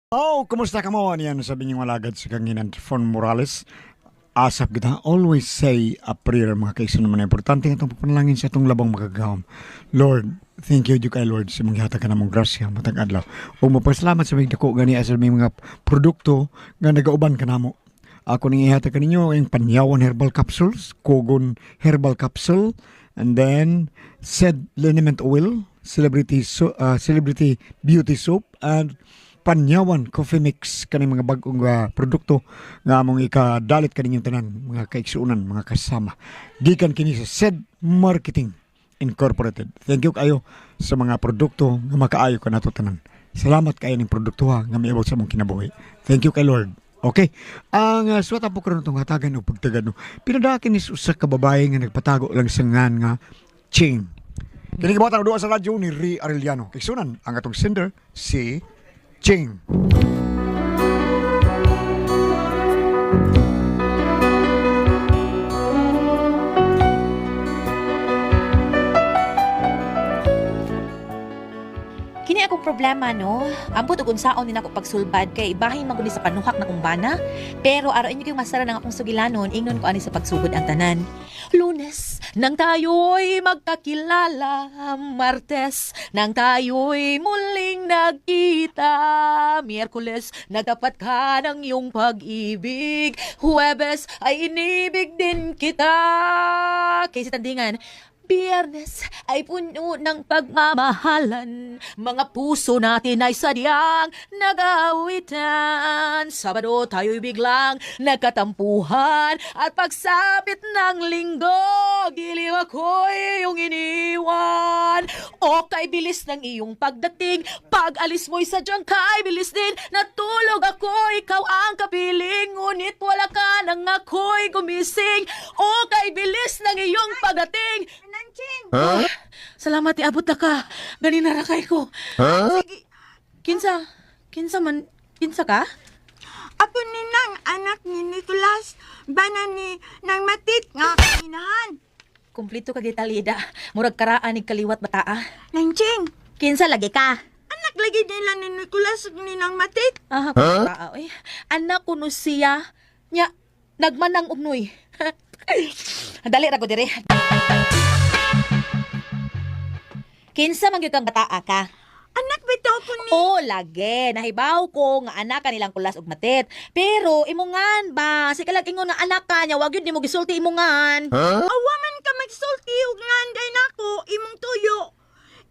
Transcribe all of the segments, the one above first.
Oh, kumusta ka mo? Yan, sabi niyong malagad sa kanginan Fon Morales. Asap kita, always say a prayer mga kaisan naman. Importante itong papanalangin sa itong labang magagawam. Lord, thank you kay Lord sa mga hatag ka namong grasya, matag adlaw. O mapasalamat sa mga dako gani sa mga produkto nga nagauban ka namo. Ako nang ihatag ka ninyo yung Panyawan Herbal Capsules, Kogon Herbal Capsule, and then Said Liniment Oil, Celebrity Beauty Soap, and Panyawan Coffee Mix kaning mga bagong produkto nga among ikadalit kaninyong tanan mga kaigsuunan mga kasama gikan kini sa Said Marketing Incorporated. Thank you kayo sa mga produkto nga makaayo ka nato tanan. Salamat kayo ning produkto nga miabot sa among kinabuhi. Thank you kay Lord. Okay. Ang suwata po karon tong hatagan o pagtagad no. Pinadakin ni usa ka babae nga nagpatago lang sa ngan nga Ching. Kini gibawatan duwa sa radyo ni Ri Arellano. Kaigsuunan ang atong sender si Ching. Kini akong problema no. Ambot ug unsaon din ako pagsulbad kay bahin man guni sa panuhak na kumbana. Pero araw inyo kay masara nang akong sugilanon ingnon ko ani sa pagsugod ang tanan. Lunes nang tayo'y magkakilala, Martes nang tayo'y muling nagkita, Miyerkules nagtapat ka ng iyong pag-ibig, Huwebes ay inibig din kita. Kaysa tandingan, Biyernes ay puno ng pagmamahalan, mga puso natin ay sadyang nag-aawitan. Sabado tayo'y biglang nagkatampuhan at pagsapit ng linggo, giliw ako'y iyong iniwan. O kay bilis ng iyong pagdating, pag-alis mo'y sadyang kay bilis din. Natulog ako, ikaw ang kapiling, ngunit wala ka nang ako'y gumising. O kay bilis ng iyong pagdating, Huh? salamat iabot na ka. Gani na rakay ko. Huh? Sige. Kinsa ka? Ako ni nang anak ni Nicolas, bana ni nang matit nga inahan. Kumplito ka gitalida. Murag karaan ni kaliwat bataa. Nang Ching, Kinsa lagi ka? anak lagi nila ni Nicolas ug ni nang matit. Ah, bataa oy. Anak ko no siya. Nya nagmanang ugnoy. Dali ra ko dire. Kinsa man gyud kang bataa ka? Anak bitaw ko ni... Oo, lagi. Nahibaw ko nga anak ka nilang kulas ug matit. Pero imungan ba? Si kalag ingon nga anak ka niya, wag yun nimo gisulti imungan. Awaman ka magsulti ug nganday nako imong tuyo.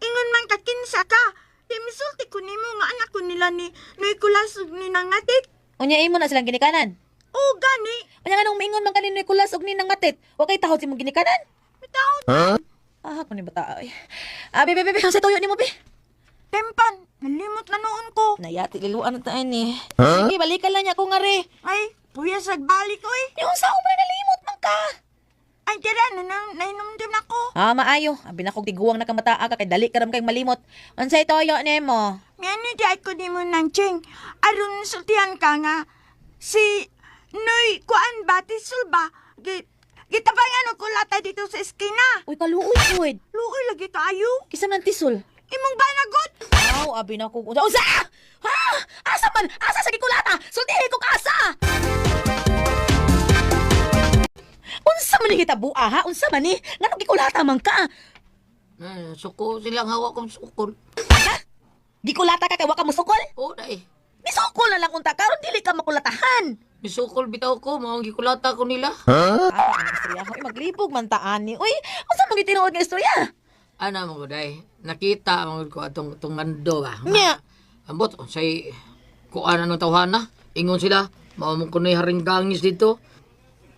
Ingon man ka kinsa ka. Di misulti ko nimo nga anak ko nila ni Nicolas ug ni nang matit. Unya imo na silang ginikanan. O gani, Unya nganong mingon man kanino kulas ug ninang matit. Wa kay tahod si mong ginikanan. bitaw Ah, kuno bata ay. Ah, be, sa tuyo nimo be. tempan, nalimot na noon ko. Nayati liluan ta ni. Sige, balikan lang niya ko nga re. Ay, puya sa balik oy. Yung sa ubra nalimot man ka. Ay, tira, nainom din ako. Ah, maayo. Abi na kog tiguang na kamata ka kay dali ka ram kay malimot. Unsay toyo nimo? Ngani di ay ko di mo nang Ching. Aron sultihan ka nga. Si Noy kuan batisul ba? Gitabangan ko lata dito sa eskina. Uy, kaluoy pod. Luoy lagi tayo. Kisam ng tisol. Imong banagot. Aw, abi na ko. Unsa? Ha? Asa man? Asa sa gikulata? Sultihin ko ka asa. Unsa man ni kita bua ha? Unsa man ni? Ngano gikulata man ka? Suko silang hawak kong sukol. Ha? Gikulata ka kay wa ka musukol? Oo, dai. Nisukol na lang unta karon dili ka makulatahan. Misukol bitaw ko, mga gikulata ko nila. Ah, ang istorya ko maglibog man taan ni. Uy, unsa man gitinuod nga istorya? Ana mo day. Nakita mo ko atong mando ba. Nya. Ambot say kuan anong tawhana. Ingon sila, mao mo kunoy haring gangis dito.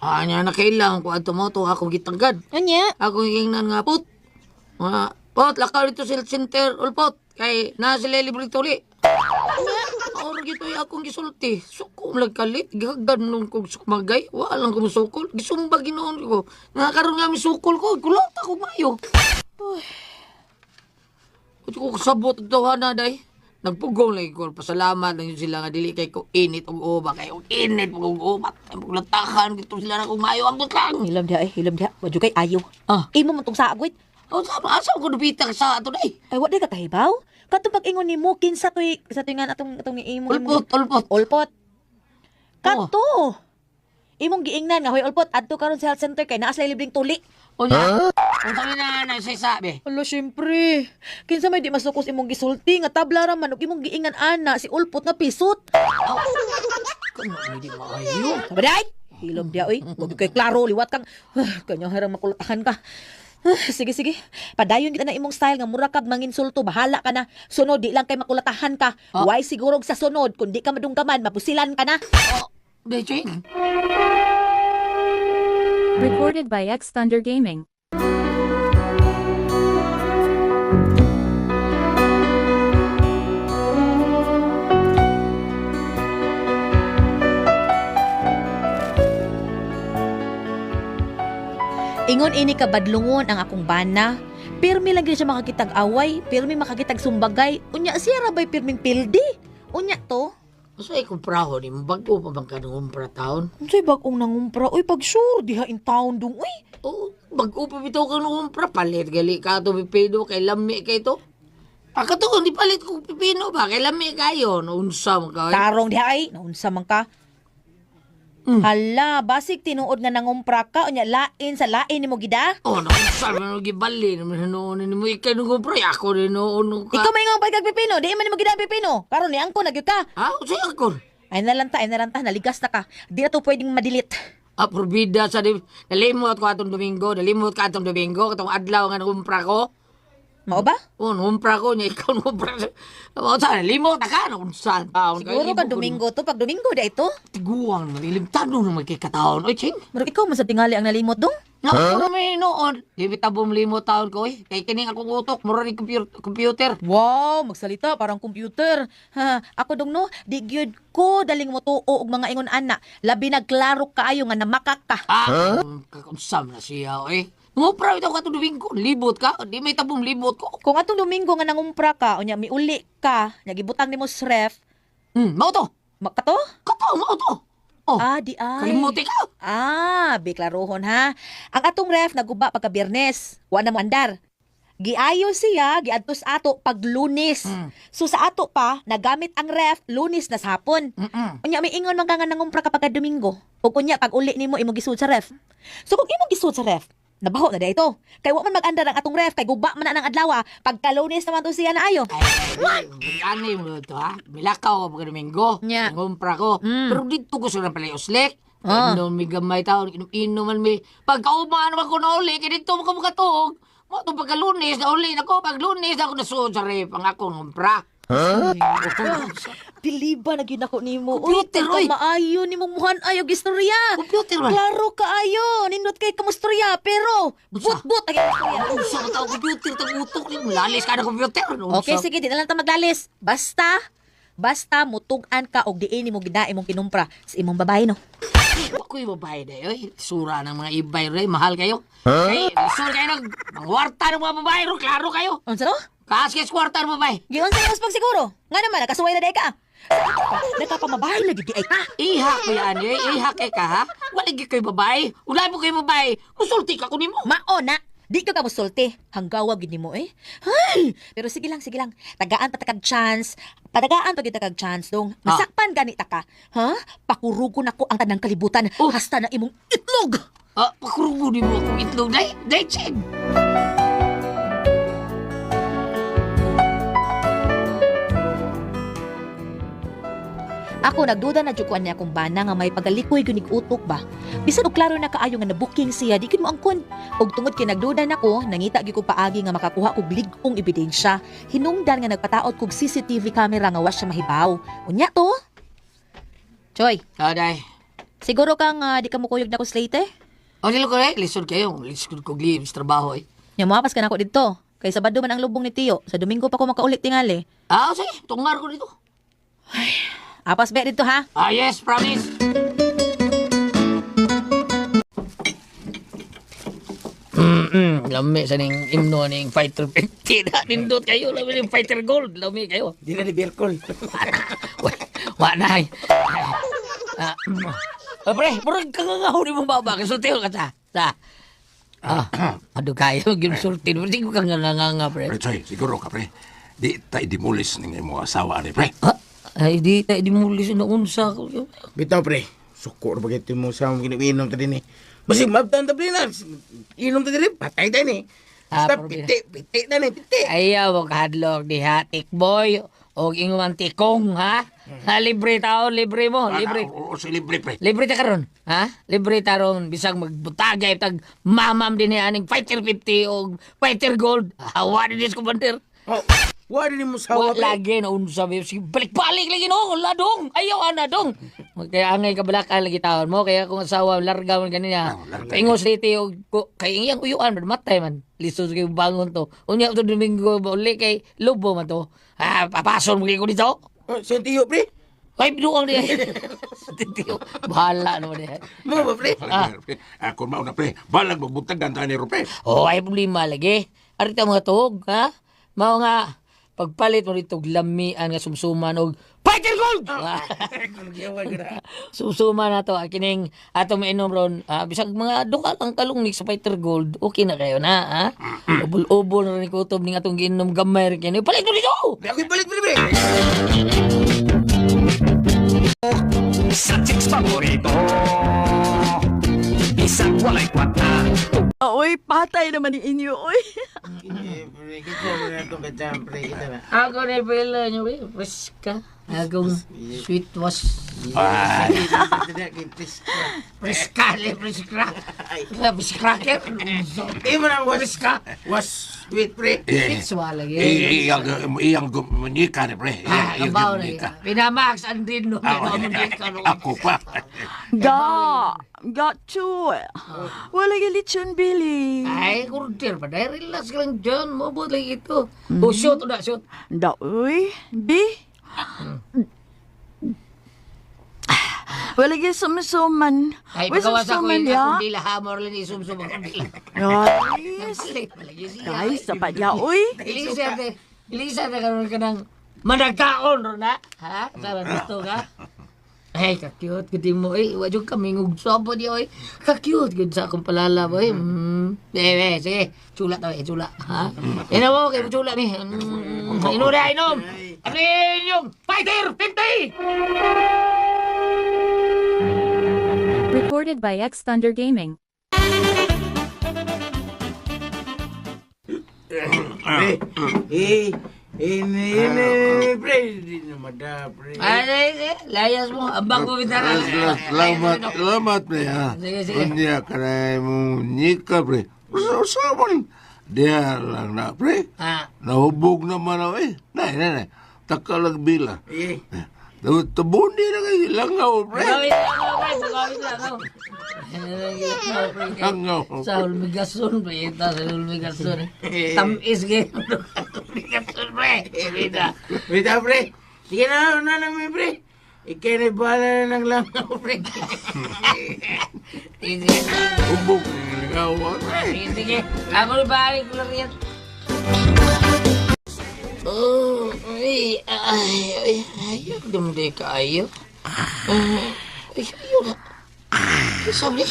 Anya na kailang ko ato mo to ako gitagad. Unya. Ako ingnan nga put. Mga pot lakaw dito sa center ulpot kay na sila libre tuli. Or gito akong gisulti. Suko lagkalit. Gihagdan nung kong sukmagay. Walang kong sukol. Gisumba ginoon ko. Nakakaroon nga mi sukol ko. Kulot ako mayo. Uy. Ko kasabot ito na day. Nagpugong lagi ko. Pasalamat lang yun sila nga dili kay ko init og uba. Kay og init og uba. Paglatahan gito sila na kong mayo. Ang butang. Hilom dia. Wadyo kay ayo. Ah. Imo man tong saagwit. O asa ko nabita ka sa ato day. Ay, wa di ka kahibaw? Kato pag ingon nimo kinsa toy nga atong imo Ulpot. Ulpot. Kato. Imong giingnan nga hoy ulpot adto karon sa health center kay naa sila libreng tuli. Unya. Ang sabi na sabi. Hala, syempre. Kinsa may di masukos imong gisulti nga tabla ra man ug imong giingan ana si ulpot nga pisot. Kano hindi maayo. Kabaday! Hilom dia, oy. Huwag kay klaro, liwat kang... Kanya harang makulatahan ka. Sige. Padayon kita na imong style nga mura kag manginsulto. Bahala ka na. Sunod, di lang kay makulatahan ka. Why sigurog sa sunod. Kung di ka madunggaman, mapusilan ka na. Ching. Recorded by X Thunder Gaming. Ingon ini kabadlungon ang akong bana. Pirmi lang gyud siya makakitag away, pirmi makakitag sumbagay. Unya siya rabay pirming pildi. Unya to. Masay kumpraho ni mo. Bago pa bang kanong umpra taon? Unsay bag-ong nangumpra? Uy, pag sure, diha in town dong. Uy, Oh, bago pa bitaw ka nung umpra. Palit gali ka ito pipido kay lami kay ito. Pagkatuon, di palit ko pipino ba? Kay lami kayo. Naunsa mo ka. tarong diha ay. Naunsa man ka. Hala, basig tinuod nga nangumpra ka. Unya, lain sa lain ni mo gida. Oh, naunsa mo gibali. Noon ni mo ikay nung umpra. Ako rin noon ka. Ikaw may nga pagkag pipino. Di man ni mo gida ang pipino. Karon ni angko nagyud ka. Ha? Unsay ako? Ay nalanta, naligas na ka. Di na to pwedeng madilit. Apurbida sa nalimot ko atong Domingo. Katong adlaw nga nung-umpra ko. Mao ba? Oh, nung-umpra ko niya. Ikaw nung-umpra. Saan? Nalimot na ka. Naunsa taon. Siguro ka Domingo to. Pag Domingo da ito. Tiguang. Malilim tanong na magkikataon. Oy, Ching. Murag ikaw man sa tingali ang nalimot dong. No, ano may noon? Di tabong limot taon ko eh. Kay kining akong utok. Mura ni computer. Wow, magsalita parang computer. Ha, ako dong no, di gyud ko daling mo tuo og mga ingon ana. Labi na klaro kaayo nga namakak ka. Kakunsam na siya eh. Ngumpra ito ka ito Domingo. Libot ka. Di may tabong libot ko. Kung atong Domingo nga nangumpra ka, unya miuli ka, nagibutang nimo sa ref, Mao to. makato? Kataw, mao to. Oh, Ah, di ay. kalimuti ka. Biklarohon ha. Ang atong ref naguba pagka Biyernes. Wa na mo andar. Giayo siya, giadto sa ato pag Lunes. So sa ato pa, nagamit ang ref Lunes na sa hapon. Unya may ingon man ka nga nangumpra kapag ka Domingo. O kunya pag uli nimo imo gisud sa ref. So kung imo gisud sa ref, nabaho na dito. Kay wa man mag-andar ang atong ref kay guba man na ng adlaw. Pagka Lunes naman to siya na ayo. Ay, ano mo ito ha? Milakaw ka pagka Domingo. Nya. Ngumpra ko. Pero dito ko sa pala uslik. Ah. Inom may gamay taon. Inom man may. Pagkaumaan naman ko na uli. Kaya dito mo ka makatuog. Mo itong pagka Lunes na uli na ko. Pag Lunes na ako nasuod sa rep. Ang akong ngumpra. Biliba na gyud ako nimo. Computer, oy. Maayo nimo muhan ayo gistorya. Computer ba? Klaro kaayo, nindot kay kamustorya, pero Busa. but ang istorya. Unsa ka tao computer. Tagutok ni. Lalis ka na computer. Okay, sige, di na lang ta maglalis. Basta mutugan ka og diin nimo gida imong kinumpra sa imong babae no. Ako'y babae na yun. Sura ng mga ibay rin. Mahal kayo. Kay, sura kayo ng warta ng mga babae rin. Klaro kayo. Unsa to? Kaskis kwarta ng babae. Giyon sa imong pag siguro. Nga naman nakasuway na day ka. Nakapamabahay na gid ay ka. Iha ko yan eh. Iha kay ka ha. Walig kayo babae. Ulay mo kayo babae. Musulti ka kunin mo. Mao na. Di ka musulti. Hanggawa gid nimo eh. Hay! Pero sige lang. Tagaan pa takag chance. Patagaan pa kita kag chance dong. Masakpan ganita ka. Ha? Pakurugon ako ang tanang kalibutan. Hasta na imong itlog. Pakurugunin mo akong itlog. Day, Ching. Ako nagduda na jukuan niya kung bana nga may pagalikoy gunig utok ba. Bisan og klaro na kaayo nga na-booking siya, di gid mo angkon. Og tungod kay nagduda nako, nangita gyud ko paagi nga makakuha og lig-ong ebidensya. Hinungdan nga nagpataot kog CCTV camera nga wa siya mahibaw. Unya to? Choy, Day. siguro kang di ka mo kuyog na ko slate? O nilo ko eh. Lisod kayo. Lisod ko glibs trabaho eh. Nya moapas ka na ko didto. Kay Sabado man ang lubong ni Tiyo. Sa Domingo pa ko makaulit tingali. Sige. Tungar ko dito. Apas be dito ha. Yes, promise. Lami sa ning imno ning fighter 50 na nindot kayo lami ning fighter gold lami kayo di na ni Birkol wa na ay pre murag kangangaw ni mo baba kasulti ka ta ado kayo gyud sulti di ko kanganganga pre Pre, Choy, siguro ka, pre. Di tayo dimulis ng mga asawa ni pre. Ha? Ay, di tayo di mulis na unsa ko. Bitaw, pre. Sukur bagay mo sa mga gininom ta din eh. Basig mabtan ta, pre, na. Inom ta din, patay ta ni. Basta problema. piti na ni, piti. Ayaw, wag hadlok di ha, tikboy. O inguman tikong, ha? Ha, libre taon, libre mo, libre. O si libre pre. Libre ta karon, ha? Libre ta ron bisag magbutagay tag mamam din ni aning fighter 50 o fighter gold. Hawa din dis commander. Oh, wala din mo sa Wa pre. lagi na unsa ba sige balik-balik lagi no, ladong. Ayaw ana dong. Kaya angay kabalakan lagi taon mo kaya kung asawa larga man kaniya. Paingos dito og kay iyang uyuan man matay man. Lisod kay bangon to. Unya to Domingo uli kay lobo man to. Ah, papason mo ko dito. Oh, sentiyo, pre. Ay, binuang niya. Titiyo, bahala naman niya. Mo ba, pre? Kung mauna pre, balag magbutag ang tayo ni pre. Oh, ay problema lagi. Arita mga tuhog, ha? Mao nga, pagpalit mo dito lamian nga sumsuman og fighter gold! Sumsuman na to, kining ato mainom ron, bisag mga duka lang kalungnik sa fighter gold, okay na kayo na, ha? Ubol-ubol na rin kutob ning atong ginom gamay rin yan. Palit mo dito! Di ako'y balik, pre. Sa chicks paborito Isang walay kwata Oy, patay naman ni inyo, oy. Pre, kita mo na itong kacham, pre. Kita na. Ako na pala nyo, Preska. Agong sweet was. Preska, preska. Preskraker. Di mo na was sweet, pre. It's wala yun. Iyang manika ni pre. Iyang Kabaw na manika. yun. Pinamax, andin no. Ako pa. Got to. Wala yung lechon, Billy. Ay, kurder pa. Dahil relax ka lang dyan. Mabot lang ito. O, shoot o na, shoot. Da, uy. Bi? Wala yung sumsuman. Ay, Uy, pagkawas ako sumsuman yun. ya. Akong dila hamor lang isumsum ako dila. Guys. Malagi siya. Guys, sapat ya, uy. Ilisa na karoon ka ng managkaon, Rona. Ha? Saan gusto ka? Ay, ka-cute. Gudi mo, eh. Wadyo kami ngugsopo di, oy. Ka-cute. Gud sa akong palala, boy. Sige. Chula to, chula. Ha? Ina mo, kayo chula ni. Inom na, inom. Ano yung fighter 50! Recorded by X Thunder Gaming. Pre. Di na mada, pre. Ay, layas mo. Abang ko kita na. Salamat pre ha. Sige. Unya kanay mo nika pre. Usaman. Dia lang na pre. Nahubog naman ako eh. Nay. Takalag bila. Tabundi na kayo langaw pre. Pagawin lang. Langaw. Sa ulmigason, pre. Sa ulmigason. Tamis kayo. Ulmigason, pre. Bita, pre. Sige na namin, pre. Ikay na bala na ng langaw, pre. Hubog na langaw pre. Sige. Ako na balik ko lang yan. Oh, ay, dumdi ka ayo. Ayo na. Sabi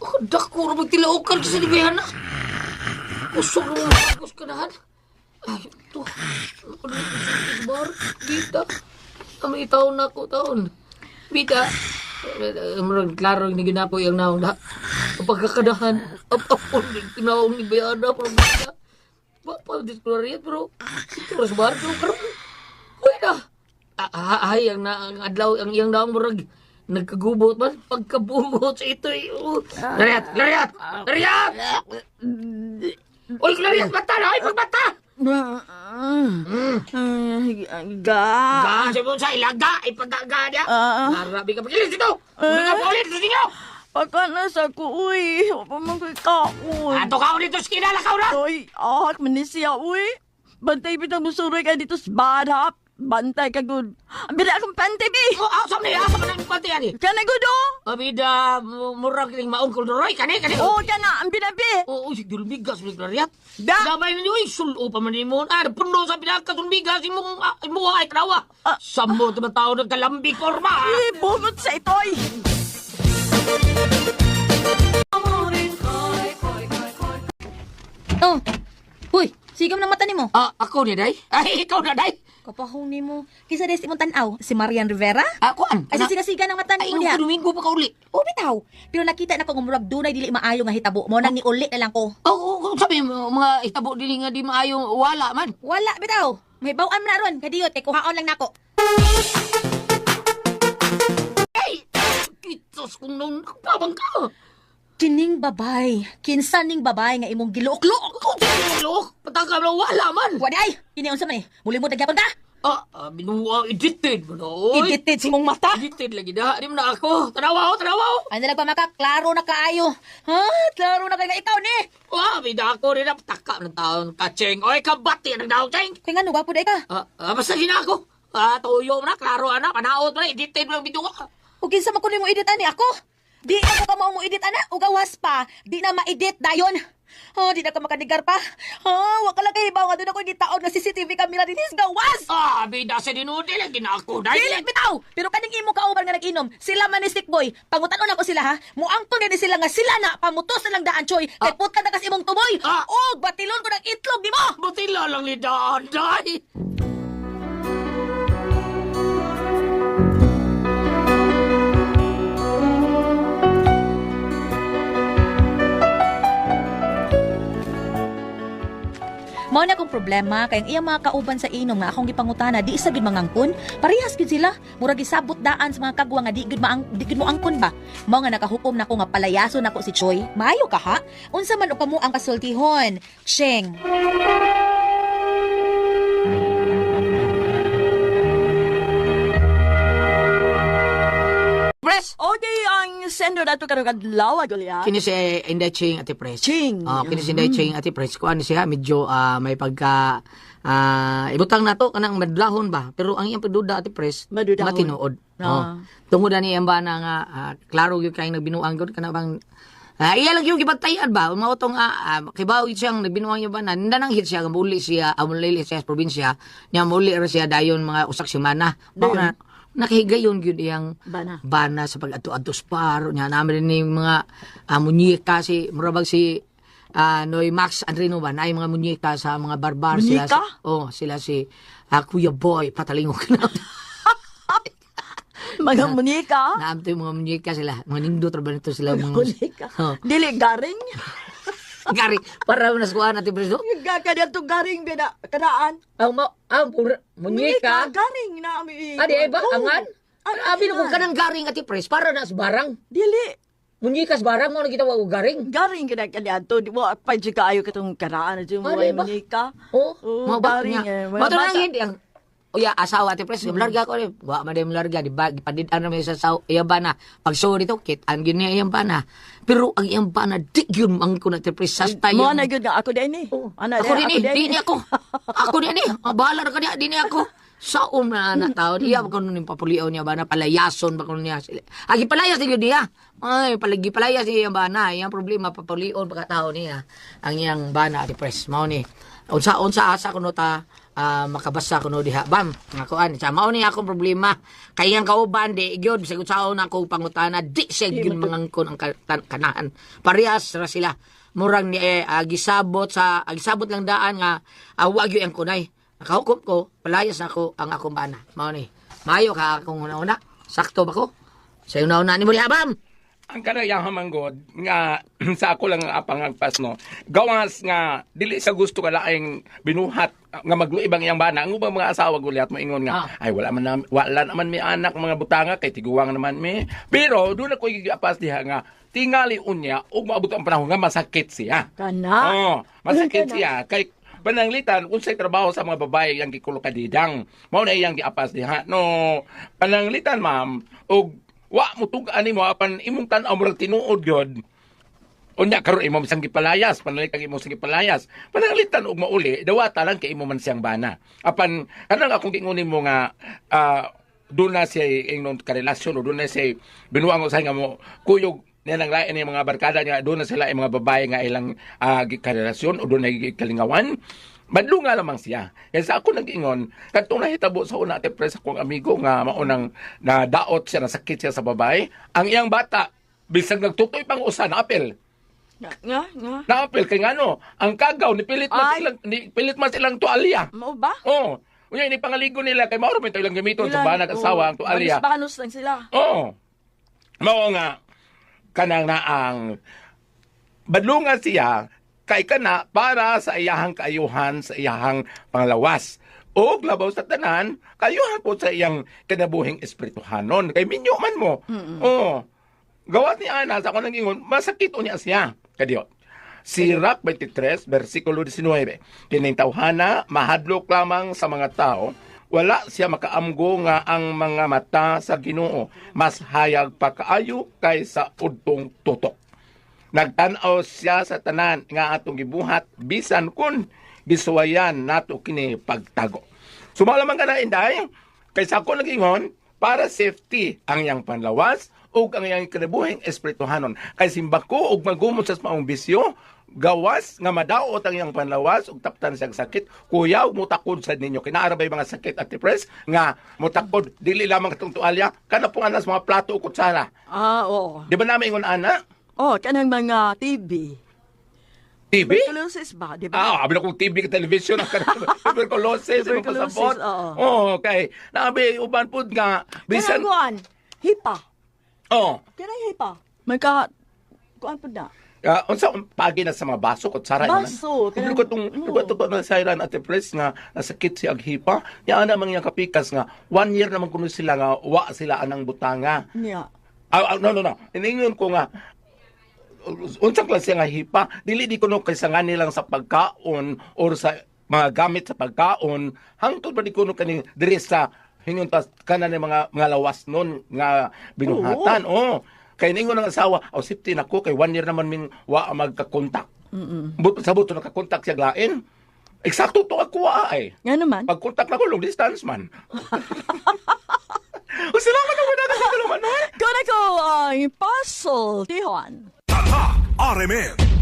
ko, dako na magtilaukan kasi ni Bayana. Usok na mga agos ka na. Ay, ito. Bar, Bida. Kami taon na ako, taon. Bida. Klaro yung naginapo yung naong na. Ang pagkakadahan. Apapon, tinawang ni Bayana. Bida. Bapak diskulariat bro. Terus baru bro. Uy na. Ay, ang adlaw, ang iyang daang murag. Nagkagubot man. Pagkabungot sa ito. Lariat! Uy, lariat! Mata na! Ay, pagbata! Kasi mo sa ilaga. Ay, pagkaga niya. Harabi ka. Pagilis dito! Hindi ka po ulit sa inyo! Pagka nasa ko, uy. Wapa man ko'y kaon. Ato ka ulit sa kinalakaw na! Uy, manisya, uy. Bantay bitang musuroy ka dito sa badhap. Bantay ka, good. Bida akong pantay, bi. Asam ni, asam na ng pantiyan ni. Kana, good, oh. Abida, murag kining maong kulduroy, kani. Oh, kana, ang binabi. Oo, si Dulbigas, may klariat. Da. Damay na niyo, sulo pa man mo. Puno sa pinakasulbigas, imong ay krawa. Sambo, tumatao ng kalambing forma. Bumot sa itoy. Oh, huy, Sigam ng mata nimo. Ako ni day? Ay, ikaw na day? Kapahong nimo. Kisa des imong tan-aw, si Marian Rivera? Kuan? Ay siga-siga ng mata Ay, nimo diha. Domingo pa ka uli. O bitaw, pero nakita na ko nga murag dunay dili maayo nga hitabo mo nang ni uli na lang ko. Sabi mo, mga itabo dili nga di maayong wala man. Wala bitaw. May bawaan mo na ron, kadiyot kay kuhaon lang nako. Kitos kung nung nakapabang ka. Kining babay, kinsa ning babay nga imong giluok-luok. Kung tinulok, pataka mo wala man. Waday, kini unsa man eh? Muli mo tagyapon ta? Binuwa, edited mo na, oy. Edited si mong mata. Edited lagi na, di mo na ako. Tanawaw. Ano lang pa maka, klaro na kaayo. Ha? Klaro na kayo nga ikaw ni. Bida ako rin na, taka ng taon, kacheng. Oy, kabati, ang daw, cheng. Kaya nga, gwapo day ka. Basta gina ako. Tuyo mo na, klaro na, panaot mo na, edited mo ang binuwa. O kinsa man kunin mo edit ani ako? Di ako ka mo edit ana, o gawas pa. Di na ma-edit dayon. Di na ka makadigar pa. Wa ka lang kahibaw nga doon ako gitaon nga CCTV camera din is gawas. Bida sa dinudi, lagi na ako, dahil. Dili bitaw, pero kaning imo kauban nga nag-inom, sila man ni Stick Boy. Pangutan-on ako sila ha. Muangton din sila nga sila na pamutos na lang daan choy. Kay putka na kas imong tuboy. Og batilon ko ng itlog nimo. Butila lang ni daan, dahil. Mao na akong problema kay ang iyang mga kauban sa inom nga akong gipangutana di isa gid mangangkon. Parehas gid sila. Murag gisabot daan sa mga kagwa nga di gid mo angkon ba. Mao nga nakahukom nako nga palayason nako si Choy. Maayo ka ha? Unsa man og kamo ang kasultihon? Cheng. Pres! Okay, ang sender na ito karong adlaw, Agulya. Kini si Inday Ching Ate Pres. Ching. Kini si Inday Ching Ate Pres. Kuan siya, medyo may pagka... ibutang na to, kanang madlahon ba? Pero ang iyang pagduda Ate Pres, Madudahon. matinuod. Tungod na ni Amba na nga, klaro yung kayong nagbinuang gud kana bang... iya lang yung gibantayan ba? Mautong kibaw siyang nagbinuang yung ba na nang hit siya, muli siya, muli siya sa probinsya, niya muli ra siya dayon mga usak semana. Mao nakahigayon yun iyang bana sa pag-ato-ato spar. Nya namin rin yung mga munyeka si murabag si Noy Max Andrino ba na yung mga munyeka sa mga barbar. Munyeka? Sila si Kuya Boy Patalingog na. Mga munika. Naamto yung mga munyeka sila. Mga nindot ba nito sila. Munika. Dili garing. Gari, para mo naskuhan natin preso. Gagada to garing kanaan. Munyeka? Garing na ami. Adi ba? Angan? Abi na kung kanang garing ati pres, para na sa barang. Dili. Munyikas barang mo na kita wa garing. Garing kada kanto. Di mo pa jika ayo katong karaan na mo Adi ba? munika. Mau ba garing. niya? Mau to nang hindi ang asawa ati pres, larga ko rin. Wa man dem larga di ba gipadid-an na sa saw iya bana. Pag sorry to kit ang gini iyang bana. Pero ang iyang bana di gyud ang ko na ati pres sasta Mo yun. na gyud nga ako din ni. Ako din di ako. Ako din bahala ka niya, di ako. Sa una na tao, iya ba kuno ning papuliaw niya ba na palayason ba kuno niya sila. Agi palayas di niya. Ay, palagi palayas niya ba na, iyang problema papulion ba ka tao niya. Ang iyang bana di pres mao ni. Unsa asa kuno ta makabasa kuno diha bam ngakuan sa mao ni akong problema kay ang kauban di gyud bisag unsaon ako pangutana di siya gyud mangangkon ang kanahan parehas ra sila murang ni gisabot lang daan nga wa gyud ang kunay nakahukom ko palayas ako ang akong bana mao ni maayo ka akong una sakto ba ko sa una ni mo diha bam. Ang kanayang hamanggod nga sa ako lang ang apangagpas no. Gawas nga dili sa gusto ka laing binuhat nga magluibang iyang bana. Ang ubang mga asawa guliat mo ingon nga ay wala naman may anak mga butanga kay tiguwang naman mi. Pero doon ako gigapas diha nga tingali unya ug maabot ang panahon nga masakit siya. Kana. Masakit siya kay pananglitan unsay trabaho sa mga babae yang gikulokadidang. Mao na iyang giapas diha. No pananglitan ma'am og wa mo tugaan nimo apan imong tan-aw murag tinuod gyud. Unya karon imo sang gipalayas, panalik kag imo sang gipalayas. Pananglitan og mauli, dawata lang kay imo man siyang bana. Apan kanang akong gingon nimo nga doon na siya ingnon karelasyon o doon na siya binuang usay nga mo kuyog nilang lain yung mga barkada niya doon na sila yung mga babae nga ilang karelasyon o doon na kalingawan. Madlunga lamang siya. Kaya sa ako nag-ingon, katong nahitabo sa una ate pres akong amigo nga maunang na daot siya, nasakit siya sa babae. Ang iyang bata, bisag nagtutoy pang usa na apel. Nga. Naapil kay ngano, ang kagaw nipilit man Ay. silang nipilit man silang tualya. Mao ba? Oh, unya ni pangaligo nila kay mao man ilang gamiton sa banag asawa ang tualya. Banos lang sila. Oo. Mao nga kanang na ang badlungan siya kay kana para sa iyahang kaayuhan sa iyahang panglawas. O labaw sa tanan, kayuhan po sa iyang kinabuhing espirituhanon. Kay minyo man mo. Oo. Gawat ni Ana sa akong ingon, masakit o niya siya. Kadiyo. Sirach 23, versikulo 19. Kining tawhana, mahadlok lamang sa mga tao, wala siya makaamgo nga ang mga mata sa Ginoo mas hayag pa kaayo kaysa udtong tutok. Nagtan-aw siya sa tanan nga atong gibuhat bisan kun gisuwayan nato kini pagtago. Sumalaman ka na inday, kaysa ako nag-ingon, para safety ang iyang panlawas ug ang iyang kinabuhing espirituhanon. Kay simbako ug magumot sa maong bisyo, gawas nga madaot ang iyang panlawas ug taptan sa sakit, kuya ug mutakod sa ninyo. Kinaarabay mga sakit at depress nga mutakod dili lamang katong tualya, kana po anas mga plato ug kutsara. Oo. Di ba namin ingon ana? Oh, kanang mga TV. TV? Tuberculosis ba, di ba? Abi na kong TV ka television ang tuberculosis, ang Tuberculosis, pasabot. oo. Oh, okay. Nabi uban pud nga bisan Kanang hipa. oh, Kanang hipa. Magka, kuan po na. unsa pagi na sa mga baso ko tsara Baso, Pero kanang- ko tong na sayran at press nga nasakit si aghipa. Ya ana man yang kapikas nga 1 year naman kuno sila nga wa sila anang butanga. Niya. No. Iningon ko nga unsang klase nga hipa, dili di kuno kaysa nga nilang sa pagkaon or sa mga gamit sa pagkaon, hangtod ba di kuno kani diri sa hingon ta kanan ng mga lawas nun nga binuhatan. Oh. Kay ningon ng asawa, safety nako kay 1 year naman min wa magka-contact. But sa buto naka-contact siya glain. Eksakto to ako ay. Nga naman. Pag-contact na ko long distance man. Salamat ako na sa tulungan, no? Kung ako ang puzzle, Tijuan. Tata RMN